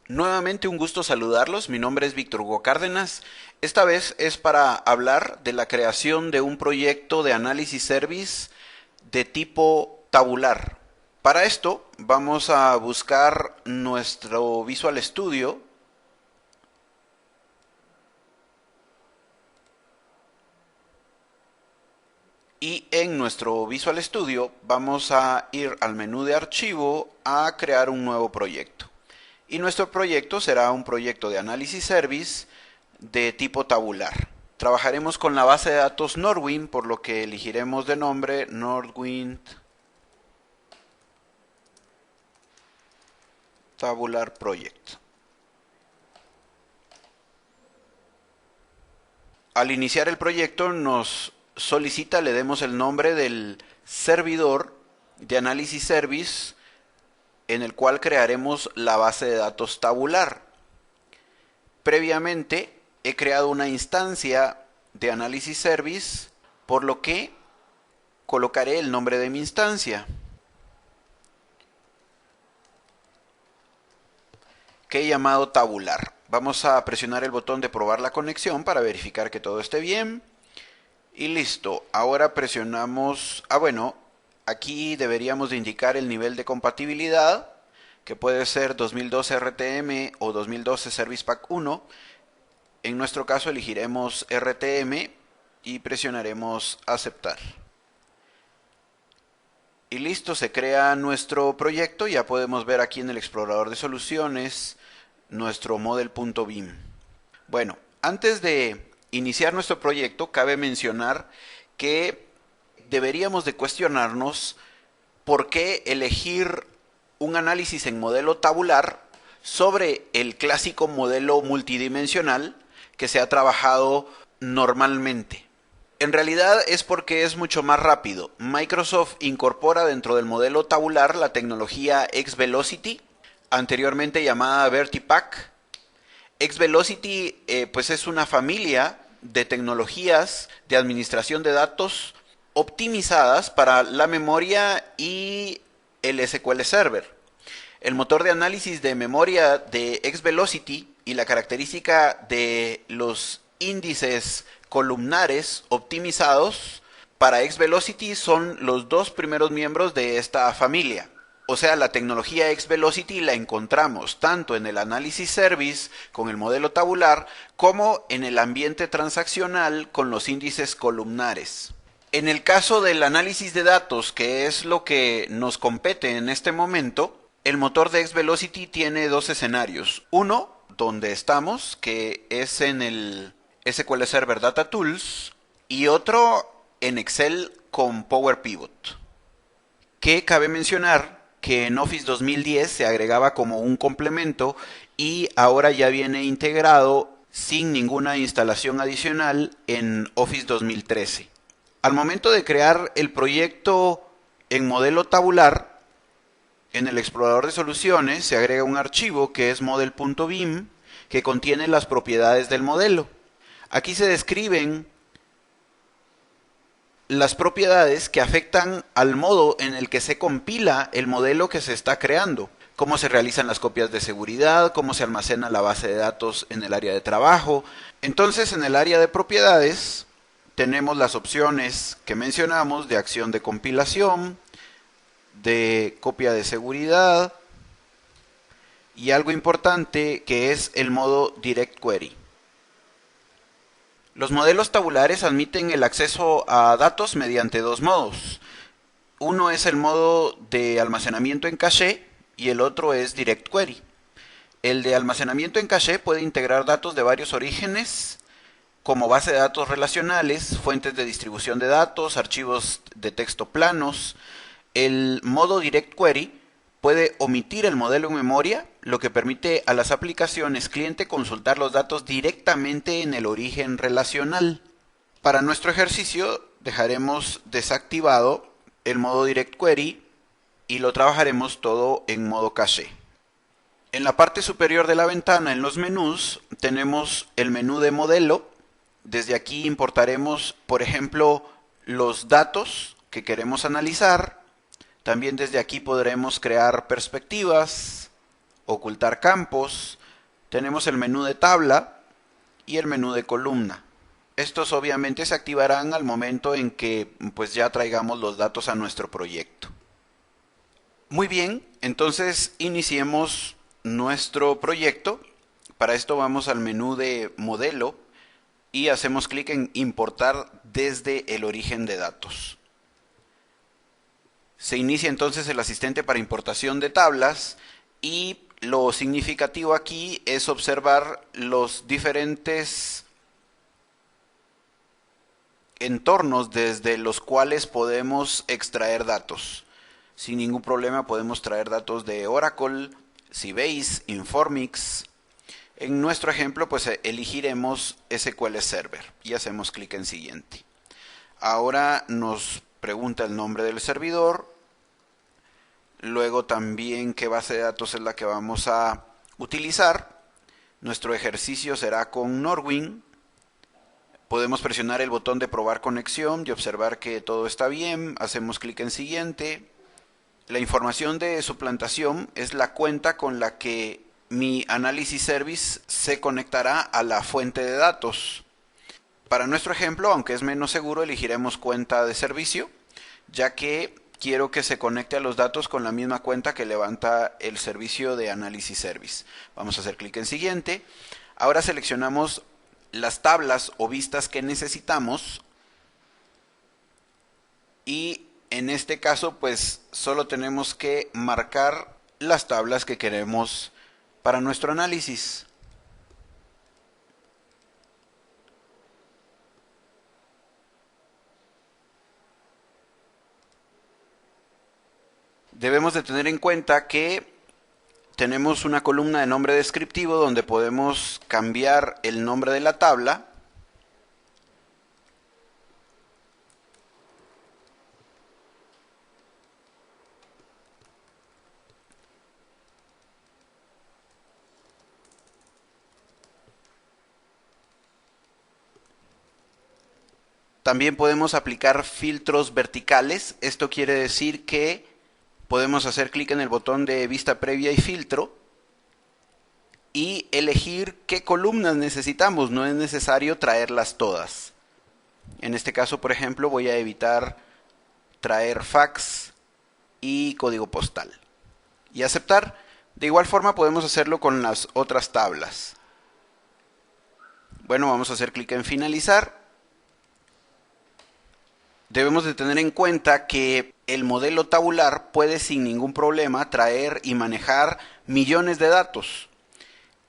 Nuevamente un gusto saludarlos, mi nombre es Víctor Hugo Cárdenas. Esta vez es para hablar de la creación de un proyecto de análisis service de tipo tabular. Para esto vamos a buscar nuestro Visual Studio y en nuestro Visual Studio vamos a ir al menú de archivo a crear un nuevo proyecto. Y nuestro proyecto será un proyecto de análisis service de tipo tabular. Trabajaremos con la base de datos Nordwind, por lo que elegiremos de nombre Nordwind Tabular Project. Al iniciar el proyecto nos solicita le demos el nombre del servidor de análisis service en el cual crearemos la base de datos tabular. Previamente he creado una instancia de análisis service, por lo que colocaré el nombre de mi instancia, que he llamado tabular. Vamos a presionar el botón de probar la conexión para verificar que todo esté bien. Y listo. Ahora presionamos... aquí deberíamos de indicar el nivel de compatibilidad, que puede ser 2012 RTM o 2012 Service Pack 1. En nuestro caso elegiremos RTM y presionaremos aceptar. Y listo, se crea nuestro proyecto. Ya podemos ver aquí en el explorador de soluciones nuestro model.bim. Bueno, antes de iniciar nuestro proyecto, cabe mencionar que deberíamos de cuestionarnos por qué elegir un análisis en modelo tabular sobre el clásico modelo multidimensional que se ha trabajado normalmente. En realidad es porque es mucho más rápido. Microsoft incorpora dentro del modelo tabular la tecnología XVelocity, anteriormente llamada VertiPack. XVelocity pues es una familia de tecnologías de administración de datos optimizadas para la memoria y el SQL Server. El motor de análisis de memoria de XVelocity y la característica de los índices columnares optimizados para XVelocity son los dos primeros miembros de esta familia. O sea, la tecnología XVelocity la encontramos tanto en el análisis service con el modelo tabular como en el ambiente transaccional con los índices columnares. En el caso del análisis de datos, que es lo que nos compete en este momento, el motor de XVelocity tiene dos escenarios. Uno, donde estamos, que es en el SQL Server Data Tools, y otro en Excel con Power Pivot. Que cabe mencionar que en Office 2010 se agregaba como un complemento y ahora ya viene integrado sin ninguna instalación adicional en Office 2013. Al momento de crear el proyecto en modelo tabular, en el explorador de soluciones se agrega un archivo que es model.bim que contiene las propiedades del modelo. Aquí se describen las propiedades que afectan al modo en el que se compila el modelo que se está creando, cómo se realizan las copias de seguridad, cómo se almacena la base de datos en el área de trabajo. Entonces, en el área de propiedades tenemos las opciones que mencionamos de acción de compilación, de copia de seguridad y algo importante que es el modo Direct Query. Los modelos tabulares admiten el acceso a datos mediante dos modos. Uno es el modo de almacenamiento en caché y el otro es Direct Query. El de almacenamiento en caché puede integrar datos de varios orígenes, como base de datos relacionales, fuentes de distribución de datos, archivos de texto planos. El modo Direct Query puede omitir el modelo en memoria, lo que permite a las aplicaciones cliente consultar los datos directamente en el origen relacional. Para nuestro ejercicio dejaremos desactivado el modo Direct Query y lo trabajaremos todo en modo caché. En la parte superior de la ventana, en los menús, tenemos el menú de modelo. Desde aquí importaremos, por ejemplo, los datos que queremos analizar. También desde aquí podremos crear perspectivas, ocultar campos, Tenemos el menú de tabla y el menú de columna. Estos obviamente se activarán al momento en que pues ya traigamos los datos a nuestro proyecto. Muy bien, entonces iniciemos nuestro proyecto. Para esto vamos al menú de modelo y hacemos clic en importar desde el origen de datos. Se inicia entonces el asistente para importación de tablas y lo significativo aquí es observar los diferentes entornos desde los cuales podemos extraer datos. Sin ningún problema podemos traer datos de Oracle, Sybase, Informix. En nuestro ejemplo pues elegiremos SQL Server y hacemos clic en siguiente. Ahora nos pregunta el nombre del servidor, luego también qué base de datos es la que vamos a utilizar. Nuestro ejercicio será con Norwin. Podemos presionar el botón de probar conexión y observar que todo está bien. Hacemos clic en siguiente. La información de suplantación es la cuenta con la que mi Analysis Service se conectará a la fuente de datos. Para nuestro ejemplo, aunque es menos seguro, elegiremos cuenta de servicio, ya que quiero que se conecte a los datos con la misma cuenta que levanta el servicio de Analysis Service. Vamos a hacer clic en siguiente. Ahora seleccionamos las tablas o vistas que necesitamos y en este caso pues solo tenemos que marcar las tablas que queremos para nuestro análisis. Debemos de tener en cuenta que tenemos una columna de nombre descriptivo donde podemos cambiar el nombre de la tabla. También podemos aplicar filtros verticales. Esto quiere decir que podemos hacer clic en el botón de vista previa y filtro y elegir qué columnas necesitamos. No es necesario traerlas todas. En este caso, por ejemplo, voy a evitar traer fax y código postal. Y aceptar. De igual forma podemos hacerlo con las otras tablas. Bueno, vamos a hacer clic en finalizar. Debemos de tener en cuenta que el modelo tabular puede sin ningún problema traer y manejar millones de datos.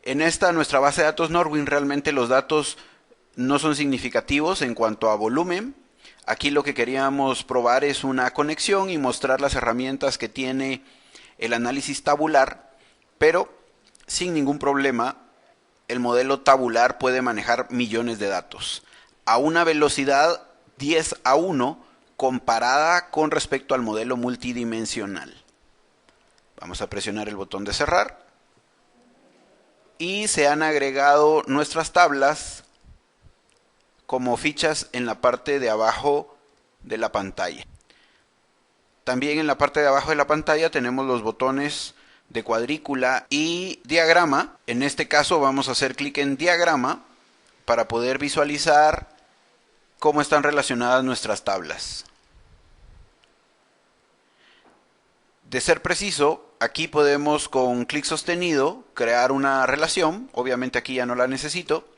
En nuestra base de datos Norwin, realmente los datos no son significativos en cuanto a volumen. Aquí lo que queríamos probar es una conexión y mostrar las herramientas que tiene el análisis tabular, pero sin ningún problema el modelo tabular puede manejar millones de datos a una velocidad 10:1 comparada con respecto al modelo multidimensional. Vamos a presionar el botón de cerrar y se han agregado nuestras tablas como fichas en la parte de abajo de la pantalla. También en la parte de abajo de la pantalla tenemos los botones de cuadrícula y diagrama. En este caso vamos a hacer clic en diagrama para poder visualizar cómo están relacionadas nuestras tablas. De ser preciso, aquí podemos con clic sostenido crear una relación. Obviamente aquí ya no la necesito.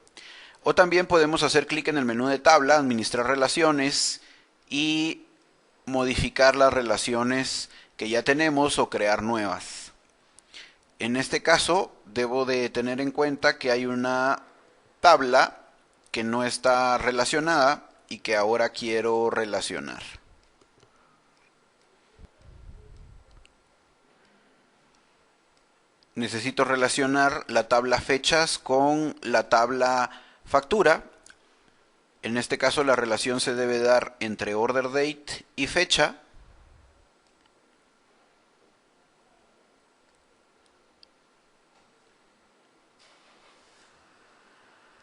O también podemos hacer clic en el menú de tabla, administrar relaciones y modificar las relaciones que ya tenemos o crear nuevas. En este caso debo de tener en cuenta que hay una tabla que no está relacionada y que ahora quiero relacionar. Necesito relacionar la tabla fechas con la tabla factura. En este caso la relación se debe dar entre order date y fecha.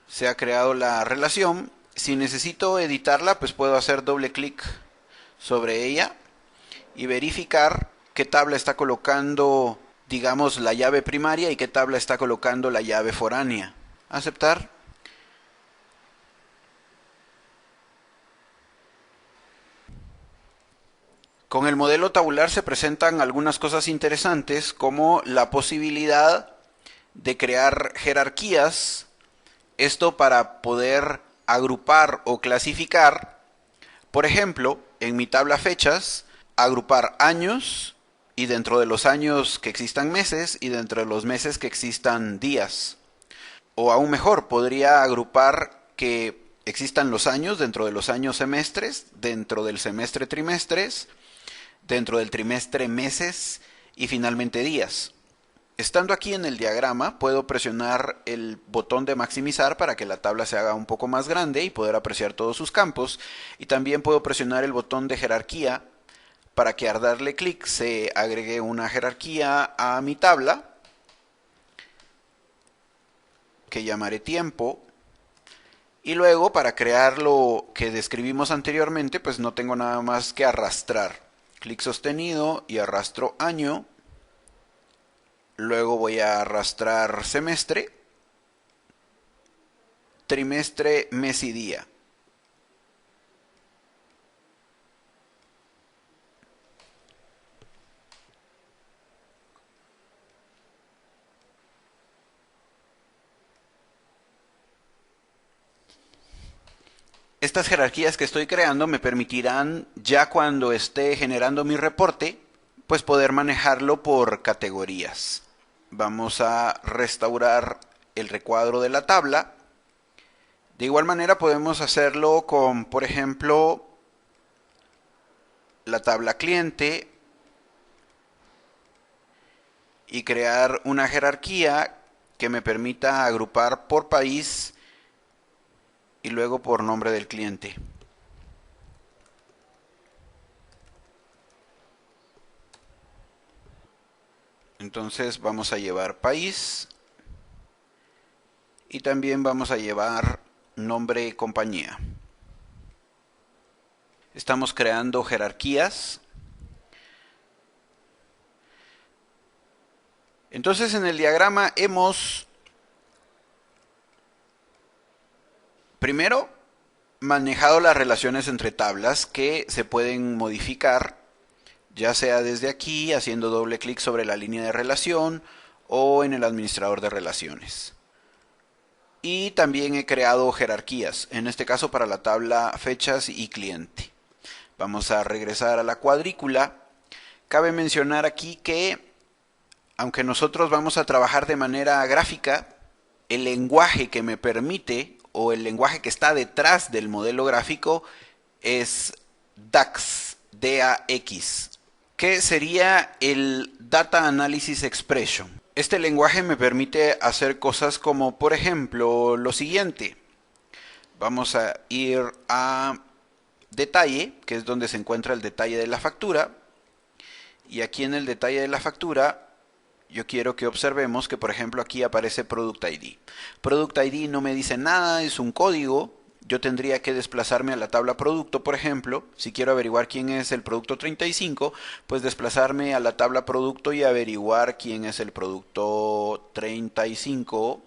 Se ha creado la relación. Si necesito editarla, pues puedo hacer doble clic sobre ella y verificar qué tabla está colocando digamos, la llave primaria y qué tabla está colocando la llave foránea. Aceptar. Con el modelo tabular se presentan algunas cosas interesantes como la posibilidad de crear jerarquías, esto para poder agrupar o clasificar, por ejemplo, en mi tabla fechas, agrupar años y dentro de los años que existan meses y dentro de los meses que existan días. O aún mejor, podría agrupar que existan los años dentro de los años semestres, dentro del semestre trimestres, dentro del trimestre meses y finalmente días. Estando aquí en el diagrama, puedo presionar el botón de maximizar para que la tabla se haga un poco más grande y poder apreciar todos sus campos. Y también puedo presionar el botón de jerarquía para que al darle clic se agregue una jerarquía a mi tabla, que llamaré tiempo. Y luego, para crear lo que describimos anteriormente, pues no tengo nada más que arrastrar. Clic sostenido y arrastro año. Luego voy a arrastrar semestre, trimestre, mes y día. Estas jerarquías que estoy creando me permitirán, ya cuando esté generando mi reporte, pues poder manejarlo por categorías. Vamos a restaurar el recuadro de la tabla. De igual manera podemos hacerlo con, por ejemplo, la tabla cliente y crear una jerarquía que me permita agrupar por país y luego por nombre del cliente. Entonces vamos a llevar país y también vamos a llevar nombre compañía. Estamos creando jerarquías. Entonces en el diagrama hemos primero manejado las relaciones entre tablas que se pueden modificar, ya sea desde aquí haciendo doble clic sobre la línea de relación o en el administrador de relaciones. Y también he creado jerarquías, en este caso para la tabla fechas y cliente. Vamos a regresar a la cuadrícula. Cabe mencionar aquí que, aunque nosotros vamos a trabajar de manera gráfica, el lenguaje que me permite o el lenguaje que está detrás del modelo gráfico es DAX, DAX, que sería el Data Analysis Expression. Este lenguaje me permite hacer cosas como, por ejemplo, lo siguiente. Vamos a ir a detalle, que es donde se encuentra el detalle de la factura. Y aquí en el detalle de la factura, yo quiero que observemos que, por ejemplo, aquí aparece Product ID. Product ID no me dice nada, es un código. Yo tendría que desplazarme a la tabla producto, por ejemplo. Si quiero averiguar quién es el producto 35, pues desplazarme a la tabla producto y averiguar quién es el producto 35,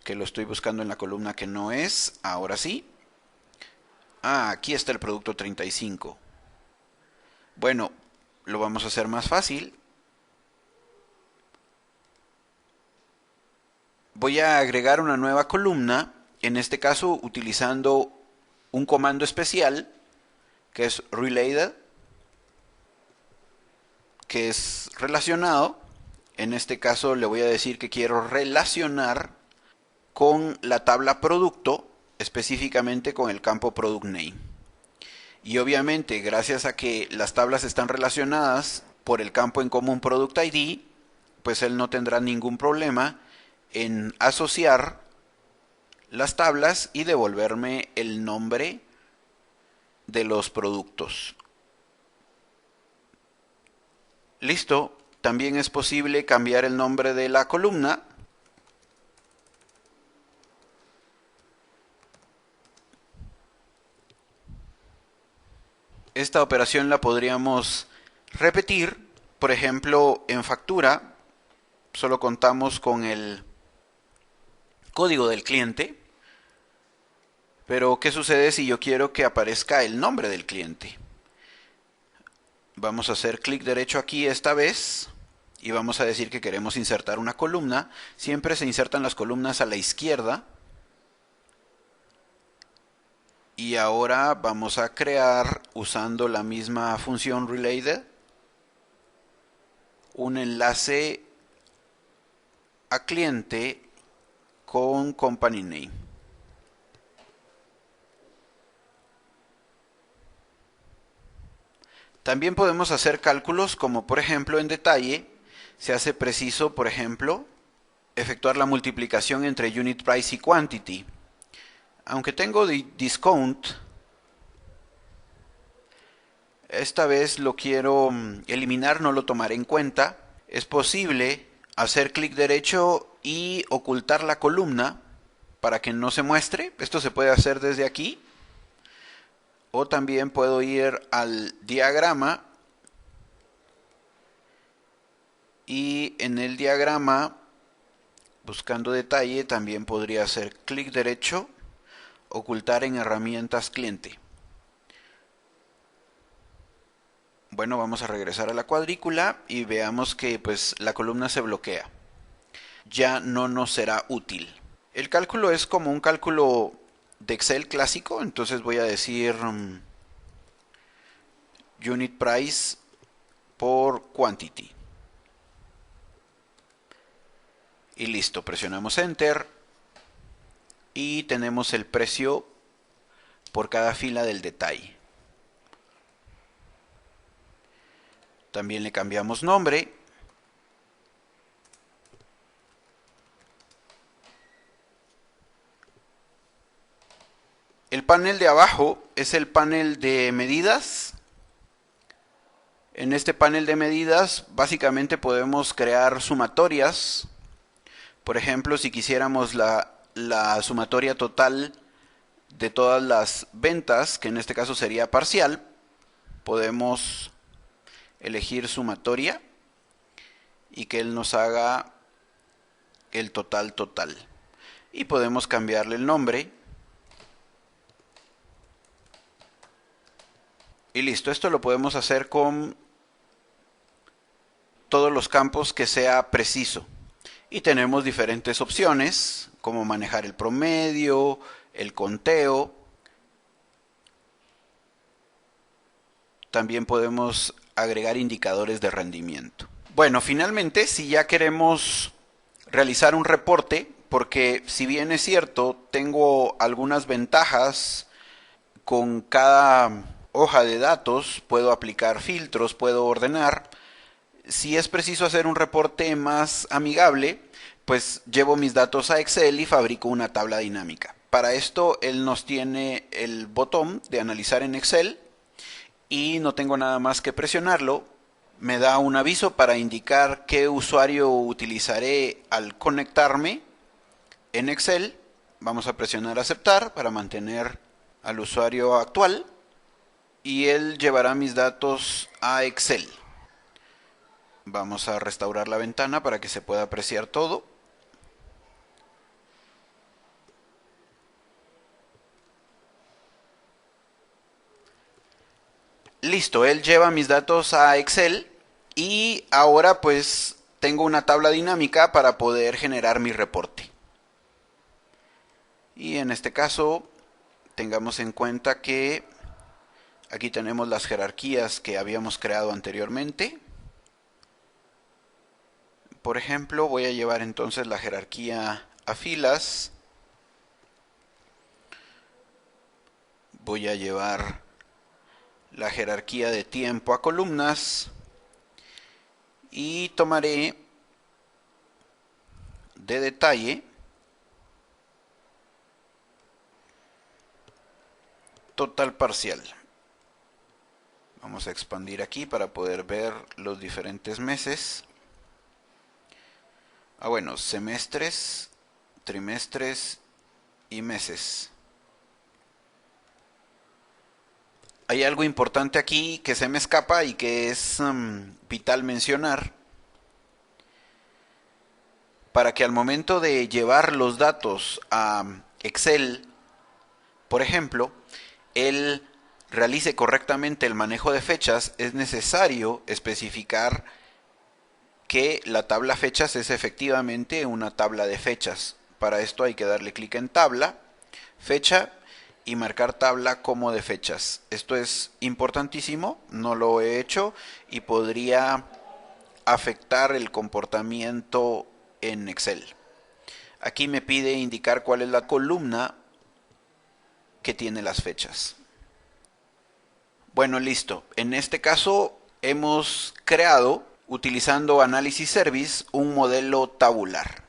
que lo estoy buscando en la columna que no es. Ahora sí. Ah, aquí está el producto 35. Bueno, lo vamos a hacer más fácil. Voy a agregar una nueva columna, en este caso utilizando un comando especial que es related, que es relacionado. En este caso le voy a decir que quiero relacionar con la tabla producto, específicamente con el campo product name. Y obviamente, gracias a que las tablas están relacionadas por el campo en común product ID, pues él no tendrá ningún problema en asociar las tablas y devolverme el nombre de los productos. Listo. También es posible cambiar el nombre de la columna. Esta operación la podríamos repetir por ejemplo, en factura, solo contamos con el código del cliente, pero ¿qué sucede si yo quiero que aparezca el nombre del cliente? Vamos a hacer clic derecho aquí esta vez y vamos a decir que queremos insertar una columna. Siempre se insertan las columnas a la izquierda. Y ahora vamos a crear, usando la misma función related, un enlace a cliente con company name. También podemos hacer cálculos como, por ejemplo, en detalle se hace preciso, por ejemplo, efectuar la multiplicación entre unit price y quantity. Aunque tengo discount, esta vez lo quiero eliminar, no lo tomaré en cuenta. Es posible hacer clic derecho y ocultar la columna para que no se muestre. Esto se puede hacer desde aquí. O también puedo ir al diagrama y en el diagrama, buscando detalle, también podría hacer clic derecho, ocultar en herramientas cliente. Bueno, vamos a regresar a la cuadrícula y veamos que pues la columna se bloquea. Ya no nos será útil. El cálculo es como un cálculo de Excel clásico, entonces voy a decir unit price por quantity. Y listo, presionamos enter y tenemos el precio por cada fila del detalle. También le cambiamos nombre. El panel de abajo es el panel de medidas. En este panel de medidas básicamente podemos crear sumatorias. Por ejemplo, si quisiéramos la sumatoria total de todas las ventas, que en este caso sería parcial, podemos elegir sumatoria y que él nos haga el total total. Y podemos cambiarle el nombre. Y listo, esto lo podemos hacer con todos los campos que sea preciso. Y tenemos diferentes opciones, como manejar el promedio, el conteo. También podemos agregar indicadores de rendimiento. Bueno, finalmente, si ya queremos realizar un reporte, porque si bien es cierto, tengo algunas ventajas con cada hoja de datos, puedo aplicar filtros, puedo ordenar. Si es preciso hacer un reporte más amigable, pues llevo mis datos a Excel y fabrico una tabla dinámica. Para esto, él nos tiene el botón de analizar en Excel y no tengo nada más que presionarlo. Me da un aviso para indicar qué usuario utilizaré al conectarme en Excel. Vamos a presionar aceptar para mantener al usuario actual y él llevará mis datos a Excel. Vamos a restaurar la ventana para que se pueda apreciar todo. Listo, él lleva mis datos a Excel y ahora pues tengo una tabla dinámica para poder generar mi reporte. Y en este caso tengamos en cuenta que aquí tenemos las jerarquías que habíamos creado anteriormente. Por ejemplo, voy a llevar entonces la jerarquía a filas. Voy a llevar la jerarquía de tiempo a columnas. Y tomaré de detalle total parcial. Vamos a expandir aquí para poder ver los diferentes meses. Bueno, semestres, trimestres y meses. Hay algo importante aquí que se me escapa y que es vital mencionar para que al momento de llevar los datos a Excel, por ejemplo, él realice correctamente el manejo de fechas, es necesario especificar que la tabla fechas es efectivamente una tabla de fechas. Para esto hay que darle clic en tabla, fecha y marcar tabla como de fechas. Esto es importantísimo, no lo he hecho y podría afectar el comportamiento en Excel. Aquí me pide indicar cuál es la columna que tiene las fechas. Bueno, listo. En este caso hemos creado, utilizando Analysis Service, un modelo tabular.